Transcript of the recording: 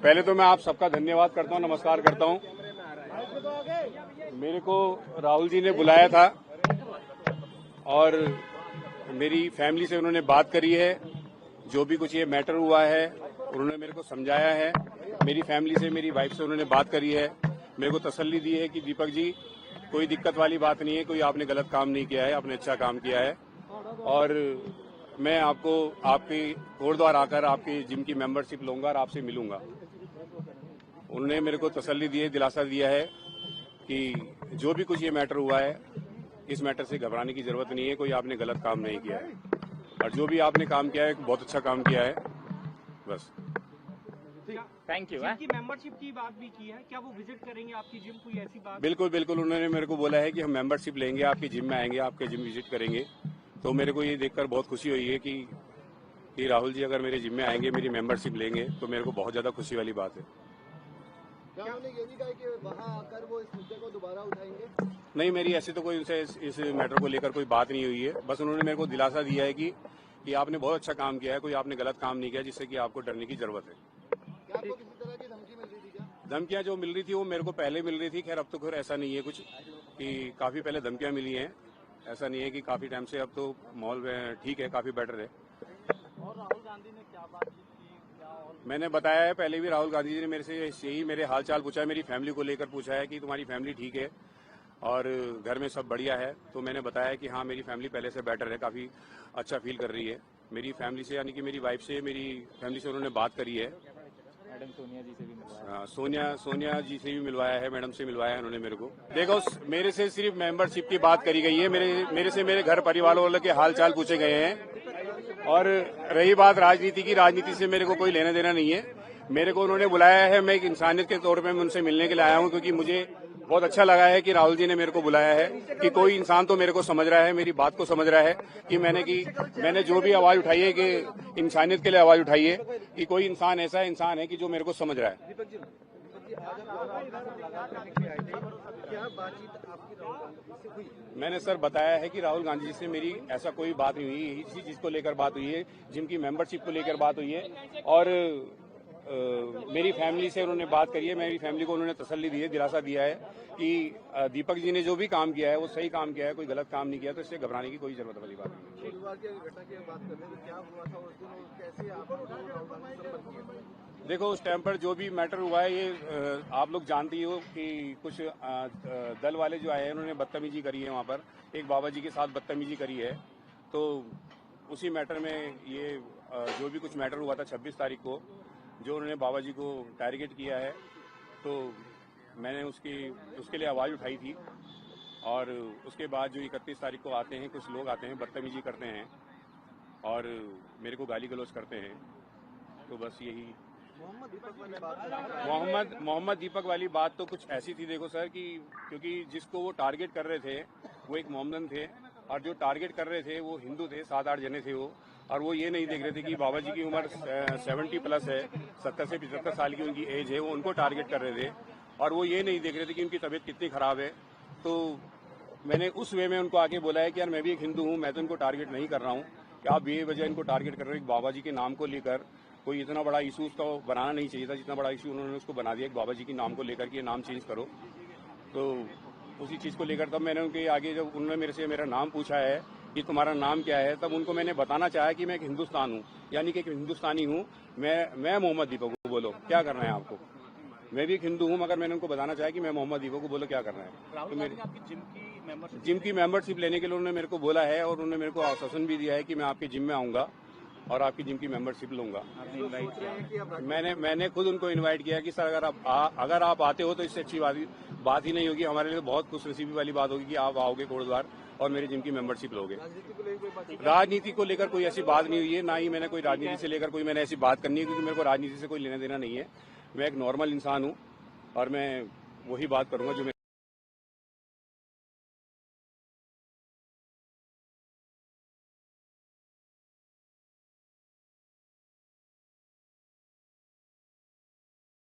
पहले तो मैं आप सबका धन्यवाद करता हूं, नमस्कार करता हूं। मेरे को राहुल जी ने बुलाया था और मेरी फैमिली से उन्होंने बात करी है। जो भी कुछ ये मैटर हुआ है उन्होंने मेरे को समझाया है। मेरी फैमिली से, मेरी वाइफ से उन्होंने बात करी है, मेरे को तसल्ली दी है कि दीपक जी कोई दिक्कत वाली बात नहीं है, कोई आपने गलत काम नहीं किया है, आपने अच्छा काम किया है। और मैं आपको आपके कोटद्वार आकर आपके जिम की मेंबरशिप लूंगा और आपसे मिलूंगा। उन्होंने मेरे को तसल्ली दी है, दिलासा दिया है कि जो भी कुछ ये मैटर हुआ है इस मैटर से घबराने की जरूरत नहीं है, कोई आपने गलत काम नहीं किया है और जो भी आपने काम किया है बहुत अच्छा काम किया है। बस थैंक यू। जिम की मेंबरशिप की बात भी की है, क्या वो विजिट करेंगे आपकी जिम, कोई ऐसी बात? बिल्कुल बिल्कुल, उन्होंने मेरे को बोला है कि हम मेंबरशिप लेंगे, आपकी जिम में आएंगे, आपके जिम विजिट करेंगे। तो मेरे को ये देखकर बहुत खुशी हुई है कि राहुल जी अगर मेरे जिम में आएंगे, मेरी मेंबरशिप लेंगे तो मेरे को बहुत ज्यादा खुशी वाली बात है। क्या उन्होंने ये भी कहा कि वहां आकर वो इस मुद्दे को दोबारा उठाएंगे? नहीं, मेरी ऐसे तो कोई उनसे इस मैटर को लेकर कोई बात नहीं हुई है। बस उन्होंने मेरे को दिलासा दिया है कि आपने बहुत अच्छा काम किया है, कोई आपने गलत काम नहीं किया जिससे कि आपको डरने की जरूरत है। क्या आपको किसी तरह की धमकी मिल रही थी क्या? धमकियां जो मिल रही थी वो मेरे को पहले मिल रही थी। खैर अब तो खैर ऐसा नहीं है कुछ कि काफी पहले धमकियां मिली हैं, ऐसा नहीं है कि काफी टाइम से। अब तो माहौल ठीक है, काफी बेटर है। और राहुल गांधी ने क्या बात की, क्या मैंने बताया है पहले भी, राहुल गांधी जी ने मेरे से यही मेरे हाल चाल पूछा है, मेरी फैमिली को लेकर पूछा है कि तुम्हारी फैमिली ठीक है और घर में सब बढ़िया है। तो मैंने बताया कि हाँ, मेरी फैमिली पहले से बेटर है, काफी अच्छा फील कर रही है। मेरी फैमिली से यानी कि मेरी वाइफ से, मेरी फैमिली से उन्होंने बात करी है। मैडम सोनिया जी से भी मिलवाया। सोनिया जी से भी मिलवाया है, मैडम से मिलवाया है उन्होंने मेरे को। देखो, मेरे से सिर्फ मेंबरशिप की बात करी गई है, मेरे से मेरे घर परिवार वालों के हाल चाल पूछे गए हैं। और रही बात राजनीति की, राजनीति से मेरे को कोई लेना देना नहीं है। मेरे को उन्होंने बुलाया है, मैं एक इंसानियत के तौर पे मैं उनसे मिलने के लिए आया हूं, क्योंकि मुझे बहुत अच्छा लगा है कि राहुल जी ने मेरे को बुलाया है कि कोई इंसान तो मेरे को समझ रहा है, मेरी बात को समझ रहा है कि मैंने जो भी आवाज उठाई है कि इंसानियत के लिए आवाज उठाई है, कि कोई इंसान ऐसा इंसान है कि जो मेरे को समझ रहा है। दीपक जी आज आप क्या बातचीत आपकी राहुल गांधी से हुई? मैंने सर बताया है कि राहुल गांधी जी से मेरी ऐसा कोई बात नहीं हुई, इसी चीज को लेकर बात हुई है, जिनकी मेंबरशिप को लेकर बात हुई है। और मेरी फैमिली से उन्होंने बात करी है, मेरी फैमिली को उन्होंने तसल्ली दी है, दिलासा दिया है कि दीपक जी ने जो भी काम किया है वो सही काम किया है, कोई गलत काम नहीं किया, तो इससे घबराने की कोई जरूरत वाली बात नहीं है। शुक्रवार की घटना की बात करते हैं तो क्या हुआ था उस दिन और कैसे आपने राहुल गांधी से संपर्क किया? देखो, उस टाइम पर जो भी मैटर हुआ है ये आप लोग जानते ही हो कि कुछ दल वाले जो आए हैं उन्होंने बदतमीजी करी है, वहाँ पर एक बाबा जी के साथ बदतमीजी करी है। तो उसी मैटर में ये जो भी कुछ मैटर हुआ था 26 तारीख को, जो उन्होंने बाबा जी को टारगेट किया है, तो मैंने उसके लिए आवाज़ उठाई थी। और उसके बाद जो 31 तारीख को आते हैं कुछ लोग आते हैं, बदतमीजी करते हैं और मेरे को गाली गलौज करते हैं। तो बस यही मोहम्मद दीपक वाली बात मोहम्मद दीपक वाली बात तो कुछ ऐसी थी, देखो सर, कि क्योंकि जिसको वो टारगेट कर रहे थे वो एक मोहम्मदन थे और जो टारगेट कर रहे थे वो हिंदू थे, 7-8 जने थे वो। और वो ये नहीं देख रहे थे कि बाबा जी की उम्र 70 प्लस है, 70 से 75 साल की उनकी एज है, वो उनको टारगेट कर रहे थे। और वो ये नहीं देख रहे थे कि उनकी तबीयत कितनी खराब है। तो मैंने उस वे में उनको आके बोला है कि यार मैं भी एक हिंदू हूँ, मैं तो इनको टारगेट नहीं कर रहा हूँ कि आप बेवजह इनको टारगेट कर रहे हो। बाबा जी के नाम को लेकर कोई इतना बड़ा इशू उसका बनाना नहीं चाहिए था, जितना बड़ा इशू उन्होंने उसको बना दिया, बाबा जी के नाम को लेकर कि ये नाम चेंज करो। तो उसी चीज़ को लेकर तब मैंने उनके आगे, जब उन्होंने मेरे से मेरा नाम पूछा है कि तुम्हारा नाम क्या है, तब उनको मैंने बताना चाहा कि मैं एक हिंदुस्तान हूँ, यानी कि एक हिंदुस्तानी हूँ। मैं मोहम्मद दीपक को, बोलो क्या करना है आपको। मैं भी एक हिंदू हूँ, मगर मैंने उनको बताना चाहा कि मैं मोहम्मद दीपक को, बोलो क्या करना है। तो मेरी जिम की मेंबरशिप लेने के लिए उन्होंने मेरे को बोला है और उन्होंने मेरे को आश्वासन भी दिया है कि मैं आपके जिम में आऊंगा और आपकी जिम की मेंबरशिप लूंगा। मैंने खुद उनको इनवाइट किया कि सर अगर आप आते हो तो इससे अच्छी बात ही नहीं होगी, हमारे लिए बहुत खुशनसीबी वाली बात होगी कि आप आओगे कोटद्वार और मेरे जिम की मेंबरशिप लोगे। राजनीति को लेकर कोई ऐसी बात नहीं हुई है, ना ही मैंने कोई राजनीति से लेकर कोई मैंने ऐसी बात करनी है, क्योंकि मेरे को राजनीति से कोई लेना देना नहीं है। मैं एक नॉर्मल इंसान हूँ और मैं वही बात करूंगा जो